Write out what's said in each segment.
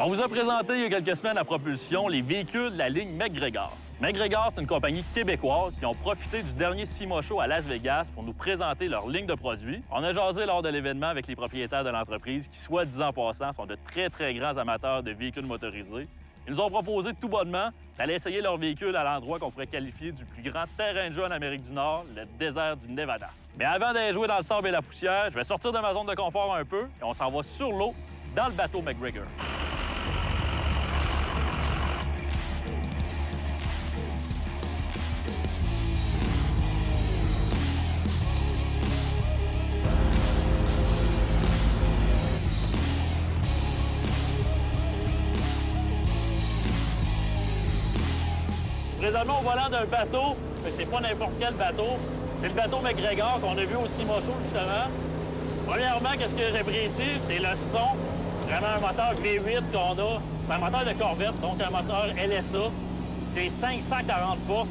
On vous a présenté il y a quelques semaines à propulsion les véhicules de la ligne MacGregor. MacGregor, c'est une compagnie québécoise qui ont profité du dernier SIMA Show à Las Vegas pour nous présenter leur ligne de produits. On a jasé lors de l'événement avec les propriétaires de l'entreprise qui, soit dit en passant, sont de très grands amateurs de véhicules motorisés. Ils nous ont proposé tout bonnement d'aller essayer leur véhicule à l'endroit qu'on pourrait qualifier du plus grand terrain de jeu en Amérique du Nord, le désert du Nevada. Mais avant d'aller jouer dans le sable et la poussière, je vais sortir de ma zone de confort un peu et on s'en va sur l'eau dans le bateau MacGregor. Présentement au volant d'un bateau, mais c'est pas n'importe quel bateau. C'est le bateau MacGregor qu'on a vu au SIMA Show, justement. Premièrement, qu'est-ce que j'apprécie? C'est le son. Vraiment un moteur V8 qu'on a. C'est un moteur de Corvette, donc un moteur LSA. C'est 540 forces.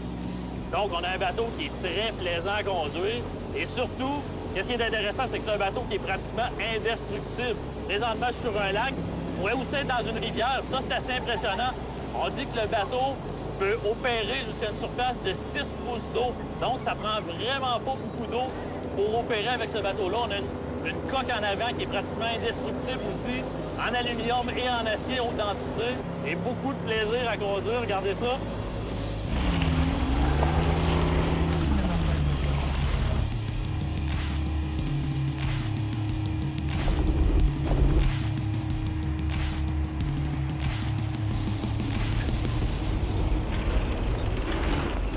Donc, on a un bateau qui est très plaisant à conduire. Et surtout, qu'est-ce qui est intéressant, c'est que c'est un bateau qui est pratiquement indestructible. Présentement, je suis sur un lac. On pourrait aussi être dans une rivière. Ça, c'est assez impressionnant. On dit que le bateau peut opérer jusqu'à une surface de 6 pouces d'eau. Donc, ça prend vraiment pas beaucoup d'eau pour opérer avec ce bateau-là. On a une coque en avant qui est pratiquement indestructible aussi, en aluminium et en acier haute densité. Et beaucoup de plaisir à conduire. Regardez ça.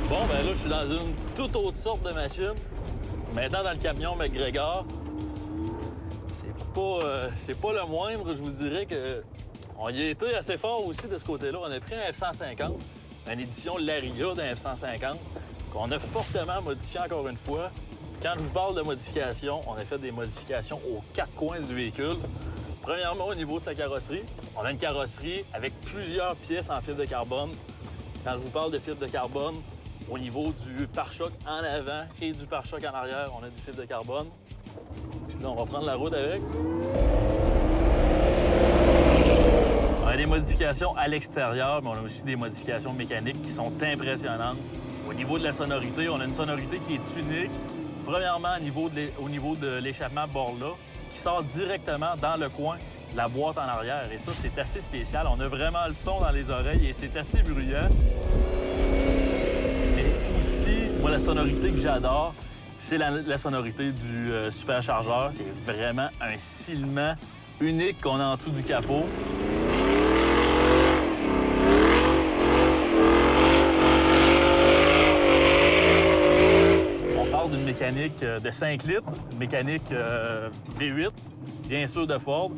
Bon, ben là, je suis dans une toute autre sorte de machine. Maintenant, dans le camion MacGregor, c'est pas le moindre. Je vous dirais qu'on y a été assez fort aussi de ce côté-là. On a pris un F-150, une édition Lariat d'un F-150, qu'on a fortement modifié encore une fois. Quand je vous parle de modification, on a fait des modifications aux 4 coins du véhicule. Premièrement, au niveau de sa carrosserie, on a une carrosserie avec plusieurs pièces en fibre de carbone. Quand je vous parle de fibre de carbone, au niveau du pare-choc en avant et du pare-choc en arrière, on a du fibre de carbone. Puis là, on va prendre la route avec. On a des modifications à l'extérieur, mais on a aussi des modifications mécaniques qui sont impressionnantes. Au niveau de la sonorité, on a une sonorité qui est unique. Premièrement, au niveau de l'échappement bord-là, qui sort directement dans le coin de la boîte en arrière. Et ça, c'est assez spécial. On a vraiment le son dans les oreilles et c'est assez bruyant. Moi, la sonorité que j'adore, c'est la sonorité du superchargeur. C'est vraiment un silement unique qu'on a en dessous du capot. On parle d'une mécanique de 5 litres, une mécanique V8, bien sûr de Ford.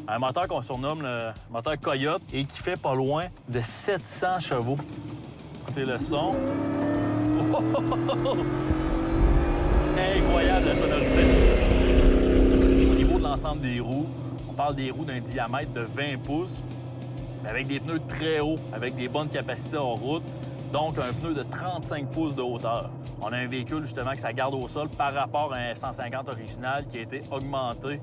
Un moteur qu'on surnomme le moteur Coyote et qui fait pas loin de 700 chevaux. Écoutez le son. Incroyable la sonorité. Au niveau de l'ensemble des roues, on parle des roues d'un diamètre de 20 pouces, mais avec des pneus très hauts, avec des bonnes capacités en route, donc un pneu de 35 pouces de hauteur. On a un véhicule justement que ça garde au sol par rapport à un F-150 original qui a été augmenté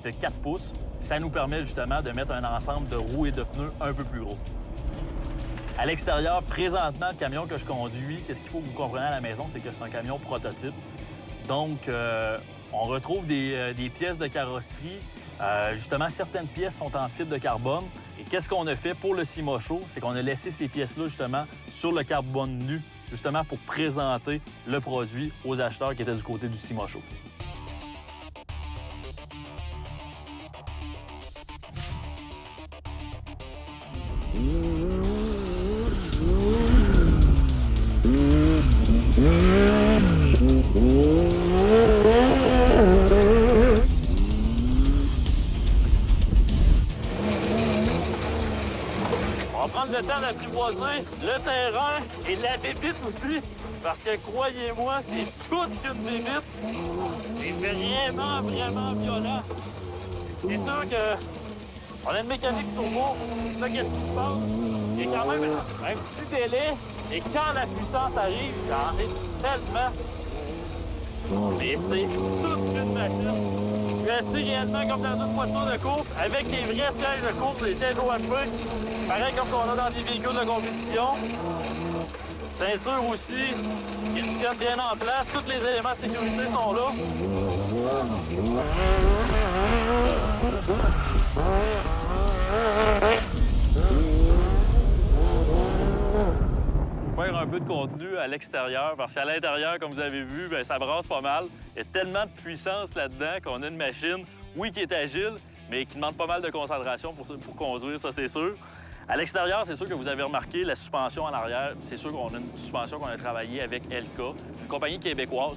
de 4 pouces. Ça nous permet justement de mettre un ensemble de roues et de pneus un peu plus gros. À l'extérieur, présentement, le camion que je conduis, qu'est-ce qu'il faut que vous compreniez à la maison, c'est que c'est un camion prototype. Donc, on retrouve des pièces de carrosserie. Justement, certaines pièces sont en fibre de carbone. Et qu'est-ce qu'on a fait pour le SIMA Show? C'est qu'on a laissé ces pièces-là, justement, sur le carbone nu, justement pour présenter le produit aux acheteurs qui étaient du côté du SIMA Show. On va prendre le temps d'apprivoiser le terrain et la bébite aussi, parce que croyez-moi, c'est toute qu'une bébite. C'est vraiment violent. C'est sûr qu'on a une mécanique sur moi. Là, qu'est-ce qui se passe? Il y a quand même un petit délai, et quand la puissance arrive, il en est tellement. Mais c'est toute une machine. suis assis réellement comme dans une voiture de course avec des vrais sièges de course, des sièges OMP, pareil comme qu'on a dans des véhicules de compétition. Ceinture aussi, qui tiennent bien en place. Tous les éléments de sécurité sont là. Faire un peu de contenu à l'extérieur, parce qu'à l'intérieur, comme vous avez vu, bien, ça brasse pas mal. Il y a tellement de puissance là-dedans qu'on a une machine, oui, qui est agile, mais qui demande pas mal de concentration pour conduire, ça c'est sûr. À l'extérieur, c'est sûr que vous avez remarqué la suspension en arrière. C'est sûr qu'on a une suspension qu'on a travaillée avec LK, une compagnie québécoise.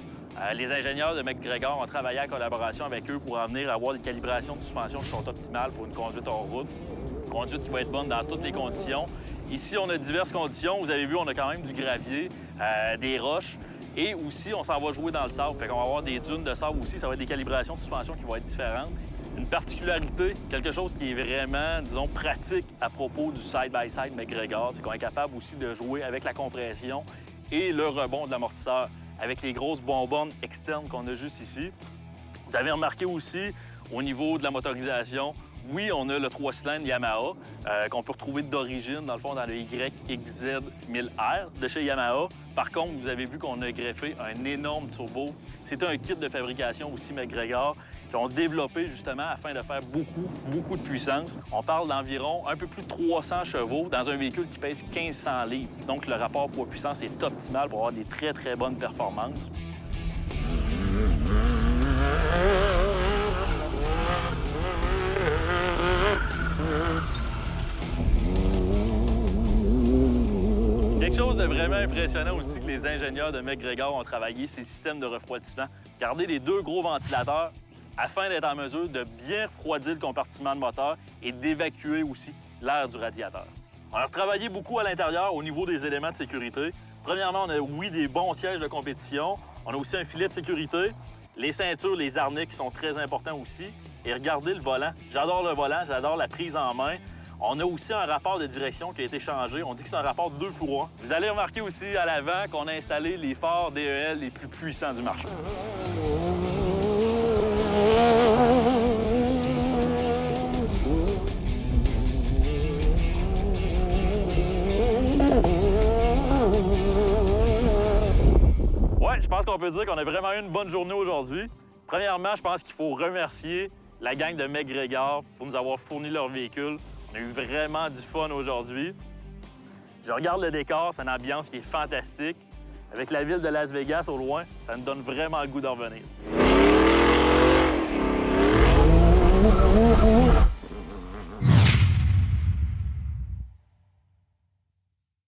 Les ingénieurs de MacGregor ont travaillé en collaboration avec eux pour en venir à avoir des calibrations de suspension qui sont optimales pour une conduite en route. Une conduite qui va être bonne dans toutes les conditions. Ici, on a diverses conditions. Vous avez vu, on a quand même du gravier, des roches. Et aussi, on s'en va jouer dans le sable. Fait qu'on va avoir des dunes de sable aussi. Ça va être des calibrations de suspension qui vont être différentes. Une particularité, quelque chose qui est vraiment, disons, pratique à propos du side-by-side MacGregor, c'est qu'on est capable aussi de jouer avec la compression et le rebond de l'amortisseur avec les grosses bonbonnes externes qu'on a juste ici. Vous avez remarqué aussi, au niveau de la motorisation, oui, on a le 3 cylindres Yamaha qu'on peut retrouver d'origine, dans le fond, dans le YXZ1000R de chez Yamaha. Par contre, vous avez vu qu'on a greffé un énorme turbo. C'est un kit de fabrication aussi MacGregor qui ont développé justement afin de faire beaucoup de puissance. On parle d'environ un peu plus de 300 chevaux dans un véhicule qui pèse 1500 livres. Donc, le rapport poids-puissance est optimal pour avoir des très bonnes performances. Quelque chose de vraiment impressionnant aussi que les ingénieurs de MacGregor ont travaillé, c'est le système de refroidissement. Regardez les deux gros ventilateurs afin d'être en mesure de bien refroidir le compartiment de moteur et d'évacuer aussi l'air du radiateur. On a travaillé beaucoup à l'intérieur au niveau des éléments de sécurité. Premièrement, on a, oui, des bons sièges de compétition. On a aussi un filet de sécurité, les ceintures, les harnais qui sont très importants aussi. Et regardez le volant. J'adore le volant, j'adore la prise en main. On a aussi un rapport de direction qui a été changé. On dit que c'est un rapport 2 pour 1. Vous allez remarquer aussi à l'avant qu'on a installé les phares DEL les plus puissants du marché. Ouais, je pense qu'on peut dire qu'on a vraiment eu une bonne journée aujourd'hui. Premièrement, je pense qu'il faut remercier la gang de MacGregor pour nous avoir fourni leur véhicule. On a eu vraiment du fun aujourd'hui. Je regarde le décor, c'est une ambiance qui est fantastique. Avec la ville de Las Vegas au loin, ça nous donne vraiment le goût d'en revenir.